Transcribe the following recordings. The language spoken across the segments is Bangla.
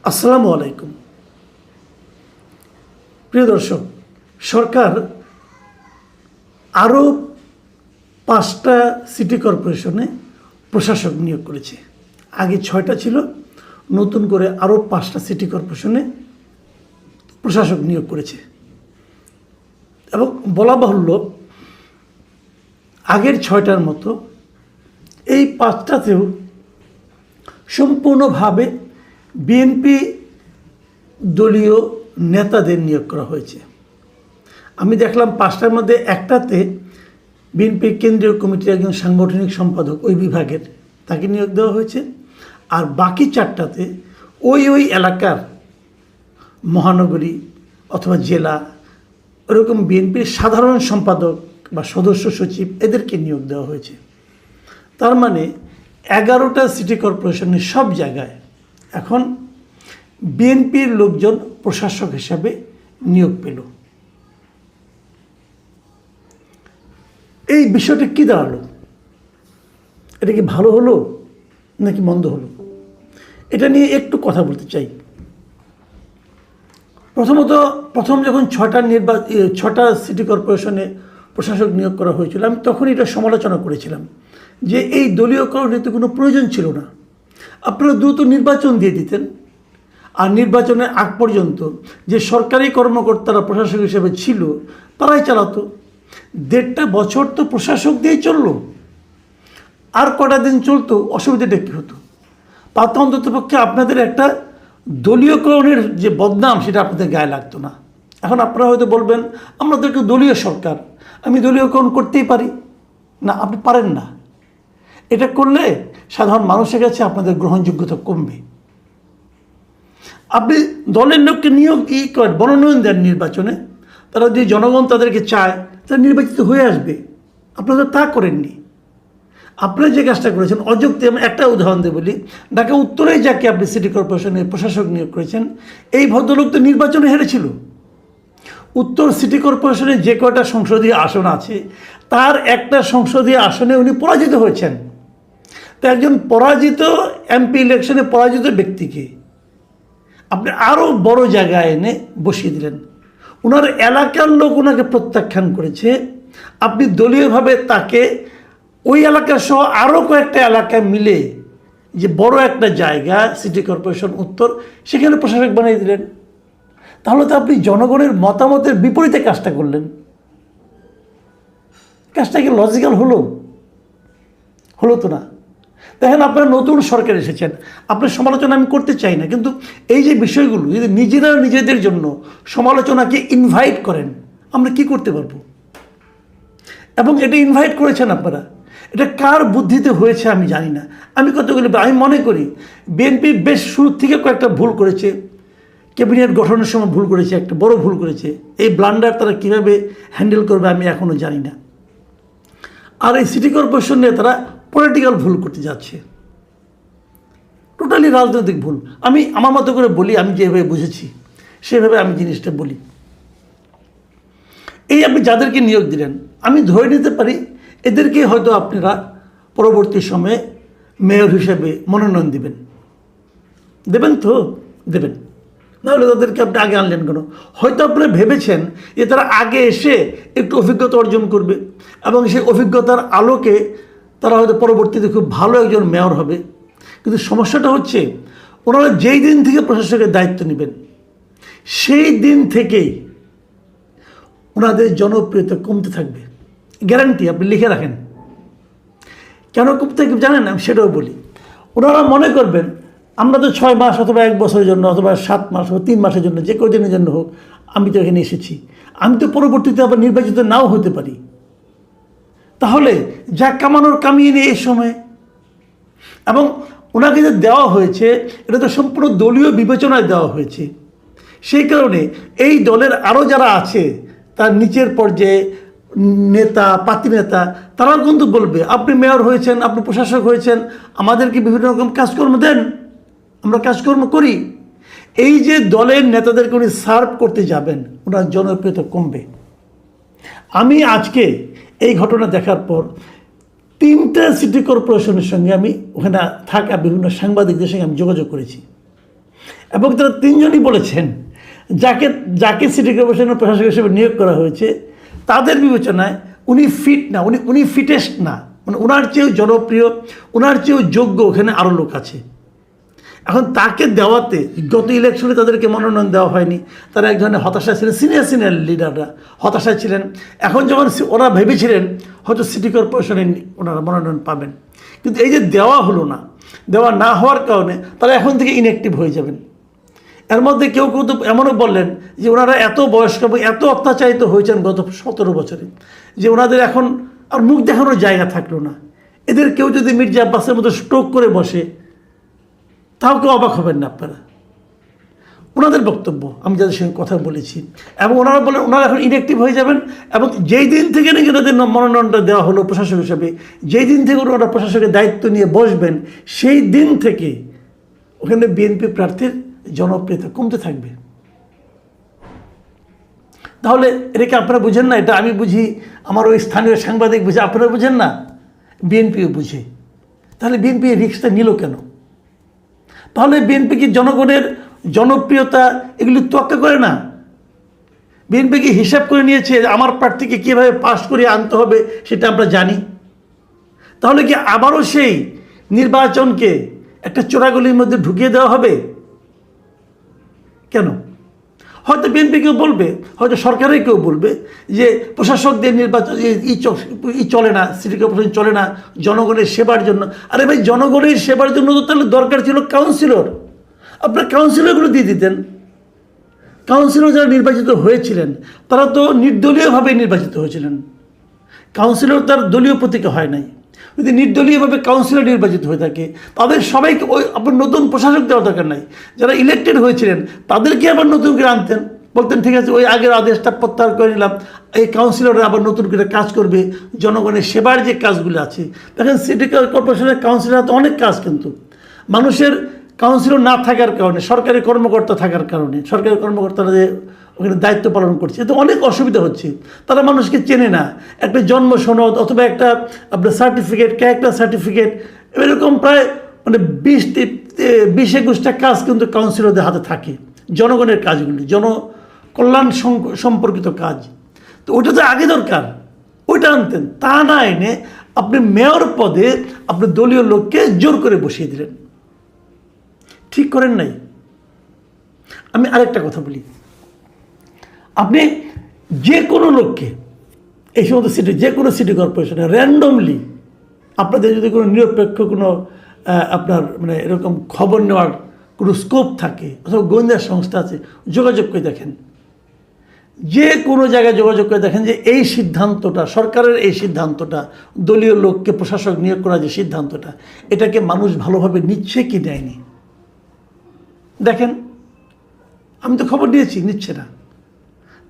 আসসালামু আলাইকুম। প্রিয় দর্শক, সরকার আরও 5টা সিটি কর্পোরেশনে প্রশাসক নিয়োগ করেছে। আগে 6টা ছিল, নতুন করে আরও 5টা সিটি কর্পোরেশনে প্রশাসক নিয়োগ করেছে। এবং বলা বাহুল্য, আগের 6টার মতো এই 5টাতেও সম্পূর্ণভাবে বিএনপি দলীয় নেতাদের নিয়োগ করা হয়েছে। আমি দেখলাম 5টার মধ্যে একটাতে বিএনপির কেন্দ্রীয় কমিটির একজন সাংগঠনিক সম্পাদক ওই বিভাগের, তাকে নিয়োগ দেওয়া হয়েছে। আর বাকি 4টাতে ওই এলাকার মহানগরী অথবা জেলা এরকম বিএনপির সাধারণ সম্পাদক বা সদস্য সচিব এদেরকে নিয়োগ দেওয়া হয়েছে। তার মানে 11টা সিটি কর্পোরেশনের সব জায়গায় এখন বিএনপির লোকজন প্রশাসক হিসাবে নিয়োগ পেল। এই বিষয়টা কী দাঁড়ালো? এটা কি ভালো হলো নাকি মন্দ হলো? এটা নিয়ে একটু কথা বলতে চাই। প্রথম যখন 6টা সিটি কর্পোরেশনে প্রশাসক নিয়োগ করা হয়েছিল, আমি তখন এটা সমালোচনা করেছিলাম যে এই দলীয়করণের তো কোনো প্রয়োজন ছিল না। আপনারা দ্রুত নির্বাচন দিয়ে দিতেন, আর নির্বাচনের আগ পর্যন্ত যে সরকারি কর্মকর্তারা প্রশাসক হিসেবে ছিল তারাই চালাতো। 1.5 বছর তো প্রশাসক দিয়েই চললো, আর কটা দিন চলতো অসুবিধাটা কী হতো? তাতে অন্ততপক্ষে আপনাদের একটা দলীয়করণের যে বদনাম সেটা আপনাদের গায়ে লাগতো না। এখন আপনারা হয়তো বলবেন, আমরা তো একটু দলীয় সরকার, আমি দলীয়করণ করতেই পারি না। আপনি পারেন না। এটা করলে সাধারণ মানুষের কাছে আপনাদের গ্রহণযোগ্যতা কমবে। আপনি দলের লোককে মনোনয়ন দেন নির্বাচনে, তারা যদি জনগণ তাদেরকে চায় তারা নির্বাচিত হয়ে আসবে। আপনারা তা করেননি। আপনারা যে কাজটা করেছেন অযৌক্তিক। আমি একটা উদাহরণ দিয়ে বলি, ঢাকা উত্তরে যাকে আপনি সিটি কর্পোরেশনের প্রশাসক নিয়োগ করেছেন, এই ভদ্রলোক তো নির্বাচনে হেরেছিল। উত্তর সিটি কর্পোরেশনের যে কয়টা সংসদীয় আসন আছে তার একটা সংসদীয় আসনে উনি পরাজিত হয়েছেন। তো একজন পরাজিত এমপি ইলেকশনে পরাজিত ব্যক্তিকে আপনি আরও বড় জায়গায় এনে বসিয়ে দিলেন। ওনার এলাকার লোক ওনাকে প্রত্যাখ্যান করেছে। আপনি দলীয়ভাবে তাকে ওই এলাকা সহ আরও কয়েকটা এলাকায় মিলে যে বড় একটা জায়গা সিটি কর্পোরেশন উত্তর, সেখানে প্রশাসক বানিয়ে দিলেন। তাহলে তো আপনি জনগণের মতামতের বিপরীতে কাজটা করলেন। কাজটা কি লজিক্যাল হলো? হলো তো না। দেখেন, আপনারা নতুন সরকার এসেছেন, আপনার সমালোচনা আমি করতে চাই না, কিন্তু এই যে বিষয়গুলো যদি নিজেরা নিজেদের জন্য সমালোচনাকে ইনভাইট করেন, আমরা কি করতে পারবো? এবং এটা ইনভাইট করেছেন আপনারা, এটা কার বুদ্ধিতে হয়েছে আমি জানি না। আমি মনে করি বিএনপি বেশ শুরুর থেকে কয়েকটা ভুল করেছে। ক্যাবিনেট গঠনের সময় ভুল করেছে, একটা বড় ভুল করেছে। এই ব্লান্ডার তারা কীভাবে হ্যান্ডেল করবে আমি এখনও জানি না। আর এই সিটি কর্পোরেশন নিয়ে তারা পলিটিক্যাল ভুল করতে যাচ্ছে, টোটালি রাজনৈতিক ভুল। আমি আমার মতো করে বলি, আমি যেভাবে বুঝেছি সেভাবে আমি জিনিসটা বলি। এই আপনি যাদেরকে নিয়োগ দিলেন, আমি ধরে নিতে পারি এদেরকে হয়তো আপনারা পরবর্তী সময়ে মেয়র হিসেবে মনোনয়ন দেবেন তো দেবেন, নাহলে তাদেরকে আপনি আগে আনলেন কেন? হয়তো আপনারা ভেবেছেন যে তারা আগে এসে একটু অভিজ্ঞতা অর্জন করবে এবং সেই অভিজ্ঞতার আলোকে তারা হয়তো পরবর্তীতে খুব ভালো একজন মেয়র হবে। কিন্তু সমস্যাটা হচ্ছে, ওনারা যেই দিন থেকে প্রশাসকের দায়িত্ব নেবেন সেই দিন থেকেই ওনাদের জনপ্রিয়তা কমতে থাকবে। গ্যারান্টি আপনি লিখে রাখেন। কেন কমতে থাকবে জানেন? আমি সেটাও বলি। ওনারা মনে করবেন আমরা তো 6 মাস অথবা 1 বছরের জন্য অথবা 7 মাস অথবা 3 মাসের জন্য, যে কদিনের জন্য হোক, আমি তো এখানে এসেছি, আমি তো পরবর্তীতে আবার নির্বাচিত নাও হতে পারি। তাহলে যা কামানোর কামিয়ে নিয়ে এই সময়। এবং ওনাকে যে দেওয়া হয়েছে এটা তো সম্পূর্ণ দলীয় বিবেচনায় দেওয়া হয়েছে। সেই কারণে এই দলের আরও যারা আছে তার নিচের পর্যায়ে নেতা, পাতি নেতা, তারাও কিন্তু বলবে আপনি মেয়র হয়েছেন, আপনি প্রশাসক হয়েছেন, আমাদেরকে বিভিন্ন রকম কাজকর্ম দেন, আমরা কাজকর্ম করি। এই যে দলের নেতাদেরকে উনি সার্ভ করতে যাবেন, ওনার জনপ্রিয়তা কমবে। আমি আজকে এই ঘটনা দেখার পর 3টা সিটি কর্পোরেশনের সঙ্গে আমি ওখানে থাকা বিভিন্ন সাংবাদিকদের সঙ্গে আমি যোগাযোগ করেছি। এবং তারা তিনজনই বলেছেন যাকে যাকে সিটি কর্পোরেশনের প্রশাসক হিসেবে নিয়োগ করা হয়েছে তাদের বিবেচনায় উনি ফিট না, উনি ফিটেস্ট না, মানে ওনার চেয়েও জনপ্রিয়, ওনার চেয়েও যোগ্য ওখানে আরও লোক আছে। এখন তাকে দেওয়াতে গত ইলেকশনে তাদেরকে মনোনয়ন দেওয়া হয়নি, তারা এক ধরনের হতাশা ছিলেন, সিনিয়র লিডাররা হতাশায় ছিলেন। এখন যখন ওরা ভেবেছিলেন হয়তো সিটি কর্পোরেশনে ওনারা মনোনয়ন পাবেন, কিন্তু এই যে দেওয়া হলো না, দেওয়া না হওয়ার কারণে তারা এখন থেকে ইনঅ্যাক্টিভ হয়ে যাবেন। এর মধ্যে কেউ কেউ তো এমনও বললেন যে ওনারা এত বয়স্ক এবং এত অত্যাচারিত হয়েছেন গত 17 বছরে যে ওনাদের এখন আর মুখ দেখানোর জায়গা থাকলো না। এদের কেউ যদি মির্জা আব্বাসের মতো স্ট্রোক করে বসে তাও কেউ অবাক হবেন না আপনারা। ওনাদের বক্তব্য আমি যাদের সঙ্গে কথা বলেছি, এবং ওনারা বলেন ওনারা এখন ইনঅ্যাক্টিভ হয়ে যাবেন, এবং যেই দিন থেকে নাকি ওনাদের মনোনয়নটা দেওয়া হলো প্রশাসক হিসাবে, যেই দিন থেকে ওনারা প্রশাসকের দায়িত্ব নিয়ে বসবেন সেই দিন থেকে ওখানে বিএনপি প্রার্থীর জনপ্রিয়তা কমতে থাকবে। তাহলে এটাকে আপনারা বুঝেন না? এটা আমি বুঝি, আমার ওই স্থানীয় সাংবাদিক বুঝে, আপনারা বুঝেন না, বিএনপিও বুঝে। তাহলে বিএনপি এই রিস্কটা নিল কেন? তাহলে বিএনপি কি জনগণের জনপ্রিয়তা এগুলি তোয়াক্কা করে না? বিএনপি কি হিসাব করে নিয়েছে আমার প্রার্থীকে কীভাবে পাশ করিয়ে আনতে হবে সেটা আমরা জানি? তাহলে কি আবারও সেই নির্বাচনকে একটা চোরাগলির মধ্যে ঢুকিয়ে দেওয়া হবে? কেন? হয়তো বিএনপি কেউ বলবে, হয়তো সরকারের কেউ বলবে যে প্রশাসকদের নির্বাচন চলে না, সিটি কর্পোরেশন চলে না জনগণের সেবার জন্য। আরে ভাই, জনগণের সেবার জন্য তো তাহলে দরকার ছিল কাউন্সিলর। আপনার কাউন্সিলরগুলো দিয়ে দিতেন। কাউন্সিলর যারা নির্বাচিত হয়েছিলেন তারা তো নির্দলীয়ভাবে নির্বাচিত হয়েছিলেন। কাউন্সিলর তার দলীয় প্রতীকে হয় নাই। যদি নির্দলীয়ভাবে কাউন্সিলর নির্বাচিত হয়ে থাকে তাদের সবাইকে ওই আপনার নতুন প্রশাসক দেওয়ার দরকার নাই। যারা ইলেক্টেড হয়েছিলেন তাদেরকে আবার নতুন করে আনতেন, বলতেন ঠিক আছে ওই আগের আদেশটা প্রত্যাহার করে নিলাম, এই কাউন্সিলররা আবার নতুন করে কাজ করবে, জনগণের সেবার যে কাজগুলো আছে। দেখেন সিটি কর্পোরেশনের কাউন্সিলর তো অনেক কাজ, কিন্তু মানুষের কাউন্সিলর না থাকার কারণে, সরকারি কর্মকর্তা থাকার কারণে, সরকারি কর্মকর্তারা যে ওখানে দায়িত্ব পালন করছে এতে অনেক অসুবিধা হচ্ছে। তারা মানুষকে চেনে না। একটা জন্ম সনদ অথবা একটা আপনার সার্টিফিকেট, ক্যারেক্টার সার্টিফিকেট, এরকম প্রায় মানে 20-21টা কাজ কিন্তু কাউন্সিলরদের হাতে থাকে, জনগণের কাজগুলি, জনকল্যাণ সম্পর্কিত কাজ। তো ওইটা তো আগে দরকার, ওইটা আনতেন। তা না এনে আপনি মেয়র পদে আপনি দলীয় লোককে জোর করে বসিয়ে দিলেন, ঠিক করেন নাই। আমি আরেকটা কথা বলি, আপনি যে কোনো লোককে এই সমস্ত যে কোনো সিটি কর্পোরেশনে র্যান্ডমলি আপনাদের যদি কোনো নিরপেক্ষ কোনো আপনার মানে এরকম খবর নেওয়ার কোনো স্কোপ থাকে অথবা গোয়েন্দা সংস্থা আছে, যোগাযোগ করে দেখেন, যে কোনো জায়গায় যোগাযোগ করে দেখেন যে এই সিদ্ধান্তটা, সরকারের এই সিদ্ধান্তটা, দলীয় লোককে প্রশাসক নিয়োগ করার যে সিদ্ধান্তটা, এটাকে মানুষ ভালোভাবে নিচ্ছে কি নেয়নি দেখেন। আমি তো খবর নিয়েছি, নিচ্ছে না,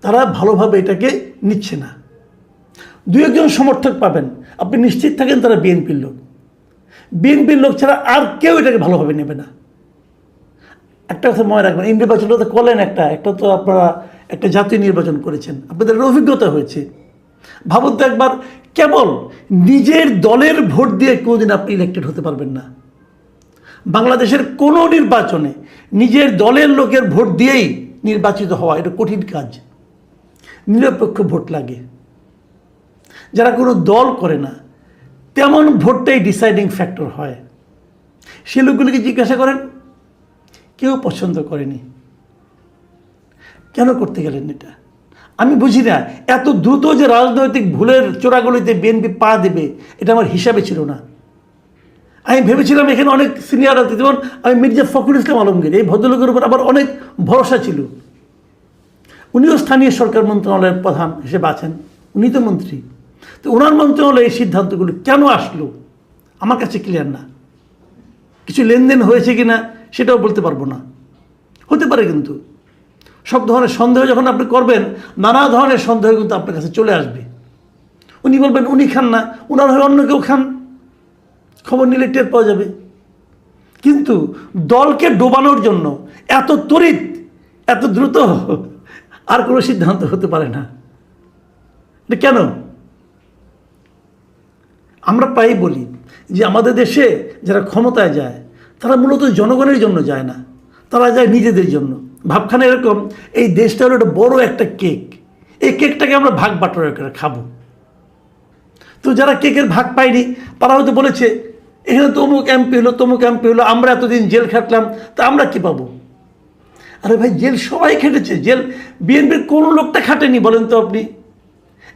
তারা ভালোভাবে এটাকে নিচ্ছে না। 2-1 সমর্থক পাবেন, আপনি নিশ্চিত থাকেন তারা বিএনপির লোক। বিএনপির লোক ছাড়া আর কেউ এটাকে ভালোভাবে নেবে না। একটা কথা মনে রাখবেন, এই নির্বাচনটা তো করলেন একটা তো আপনারা একটা জাতীয় নির্বাচন করেছেন, আপনাদের অভিজ্ঞতা হয়েছে। ভাবুন তো একবার, কেবল নিজের দলের ভোট দিয়ে কোনোদিন আপনি ইলেক্টেড হতে পারবেন না। বাংলাদেশের কোনো নির্বাচনে নিজের দলের লোকের ভোট দিয়েই নির্বাচিত হওয়া এটা কঠিন কাজ। নিরপেক্ষ ভোট লাগে। যারা কোনো দল করে না তেমন ভোটটাই ডিসাইডিং ফ্যাক্টর হয়। সে লোকগুলিকে জিজ্ঞাসা করেন, কেউ পছন্দ করেনি। কেন করতে গেলেন এটা? আমি বুঝি না। এত দ্রুত যে রাজনৈতিক ভুলের চোরাগলিতে বিএনপি পা দেবে এটা আমার হিসাবে ছিল না। আমি ভেবেছিলাম এখানে অনেক সিনিয়র আছে, যেমন আমি মির্জা ফখরুল ইসলাম আলমগীর, এই ভদ্রলোকের উপর আবার অনেক ভরসা ছিল। উনিও স্থানীয় সরকার মন্ত্রণালয়ের প্রধান হিসেবে আছেন, উনি তো মন্ত্রী। তো ওনার মন্ত্রণালয়ে এই সিদ্ধান্তগুলো কেন আসলো আমার কাছে ক্লিয়ার না। কিছু লেনদেন হয়েছে কি না সেটাও বলতে পারবো না, হতে পারে। কিন্তু সব ধরনের সন্দেহ যখন আপনি করবেন, নানা ধরনের সন্দেহ কিন্তু আপনার কাছে চলে আসবে। উনি বলবেন উনি খান না, ওনার হয়ে অন্য কেউ খান, খবর নিলে টের পাওয়া যাবে। কিন্তু দলকে ডোবানোর জন্য এত তড়িৎ, এত দ্রুত আর কোনো সিদ্ধান্ত হতে পারে না। এটা কেন? আমরা প্রায়ই বলি যে আমাদের দেশে যারা ক্ষমতায় যায় তারা মূলত জনগণের জন্য যায় না, তারা যায় নিজেদের জন্য। ভাবখানা এরকম, এই দেশটা হলো একটা বড় একটা কেক, এই কেকটাকে আমরা ভাগ বাটোয়ারা করে খাবো। তো যারা কেকের ভাগ পায়নি তারা হয়তো বলেছে এখানে তো অমুক এমপি হলো, তমুক এমপি হলো, আমরা এতদিন জেল খাটলাম, তা আমরা কি পাবো? আরে ভাই, জেল সবাই খেটেছে, জেল বিএনপির কোন লোকটা খাটেনি বলেন তো আপনি?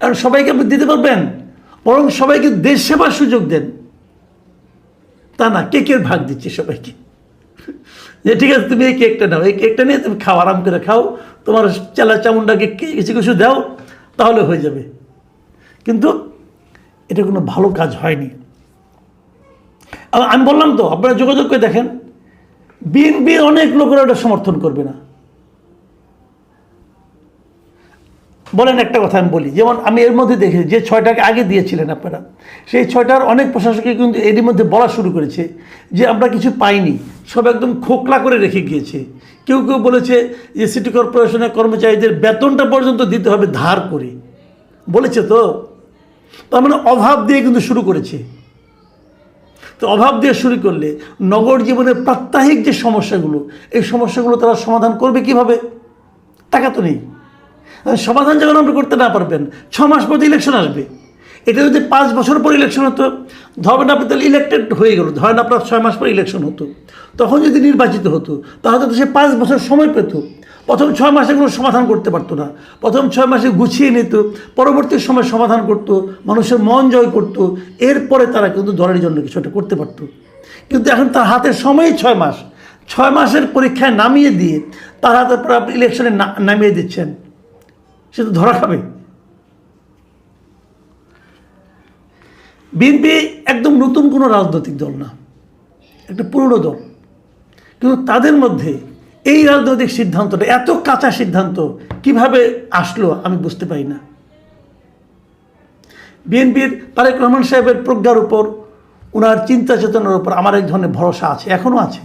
আর সবাইকে আপনি দিতে পারবেন? বরং সবাইকে দেশ সেবার সুযোগ দেন। তা না, কেকের ভাগ দিচ্ছে সবাইকে, যে ঠিক আছে তুমি এই কেকটা নাও, এই কেকটা নিয়ে তুমি খাও, আরাম করে খাও, তোমার চেলা চামুন্ডাকে কিছু কিছু দাও, তাহলে হয়ে যাবে। কিন্তু এটা কোনো ভালো কাজ হয়নি। আমি বললাম তো, আপনারা যোগাযোগ করে দেখেন, বিএনপির অনেক লোকেরা এটা সমর্থন করবে না। বলেন একটা কথা আমি বলি, যেমন আমি এর মধ্যে দেখেছি যে 6টাকে আগে দিয়েছিলেন আপনারা, সেই 6টার অনেক প্রশাসকই কিন্তু এরই মধ্যে বলা শুরু করেছে যে আমরা কিছু পাইনি, সব একদম খোকলা করে রেখে গিয়েছে। কেউ কেউ বলেছে যে সিটি কর্পোরেশনের কর্মচারীদের বেতনটা পর্যন্ত দিতে হবে ধার করে, বলেছে তো। তার মানে অভাব দিয়ে কিন্তু শুরু করেছে। তো অভাব দিয়ে শুরু করলে নগর জীবনের প্রাত্যহিক যে সমস্যাগুলো, এই সমস্যাগুলো তারা সমাধান করবে কিভাবে? টাকা তো নেই। সমাধান যখন আপনি করতে না পারবেন, 6 মাস পর ইলেকশন আসবে। এটা যদি 5 বছর পর ইলেকশন হতো, ধরেন আপনি তাহলে ইলেক্টেড হয়ে গেল, ধরেন আপনার 6 মাস পর ইলেকশন হতো, তখন যদি নির্বাচিত হতো তাহলে তো সে 5 বছর সময় পেত। প্রথম 6 মাসে কোনো সমাধান করতে পারতো না, প্রথম 6 মাসে গুছিয়ে নিত, পরবর্তী সময় সমাধান করত, মানুষের মন জয় করত, এরপরে তারা কিন্তু দলের জন্য কিছু একটা করতে পারত। কিন্তু এখন তার হাতে সময়ই 6 মাস, 6 মাসের পরীক্ষায় নামিয়ে দিয়ে তার হাতে পর আপনি ইলেকশনে নামিয়ে দিচ্ছেন, সে তো ধরা খাবে। বিএনপি একদম নতুন কোনো রাজনৈতিক দল না, একটা পুরনো দল, কিন্তু তাদের মধ্যে এই রাজনৈতিক সিদ্ধান্তটা, এত কাঁচা সিদ্ধান্ত কিভাবে আসলো আমি বুঝতে পারি না। বিএনপির তারেক রহমান সাহেবের প্রজ্ঞার উপর, ওনার চিন্তা চেতনার উপর আমার এক ধরনের ভরসা আছে, এখনও আছে।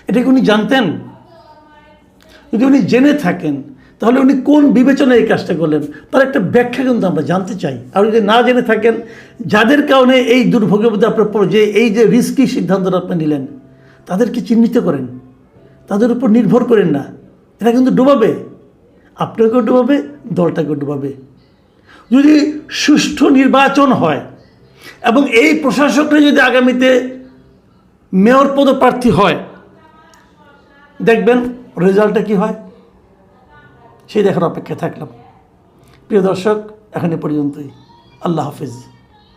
এটা কি উনি জানতেন? যদি উনি জেনে থাকেন তাহলে উনি কোন বিবেচনায় এই কাজটা করলেন, তার একটা ব্যাখ্যা কিন্তু আমরা জানতে চাই। আর যদি না জেনে থাকেন, যাদের কারণে এই দুর্ভোগের মধ্যে আপনার যে এই যে রিস্কি সিদ্ধান্তটা আপনি নিলেন, তাদেরকে চিহ্নিত করেন, তাদের উপর নির্ভর করেন না। এটা কিন্তু ডুবাবে, আপনাকেও ডুবাবে, দলটাকেও ডুবাবে। যদি সুষ্ঠু নির্বাচন হয় এবং এই প্রশাসকরা যদি আগামীতে মেয়র পদপ্রার্থী হয়, দেখবেন রেজাল্টটা কি হয়, সেই দেখার অপেক্ষায় থাকলাম। প্রিয় দর্শক, এখন এ পর্যন্তই। আল্লাহ হাফিজ।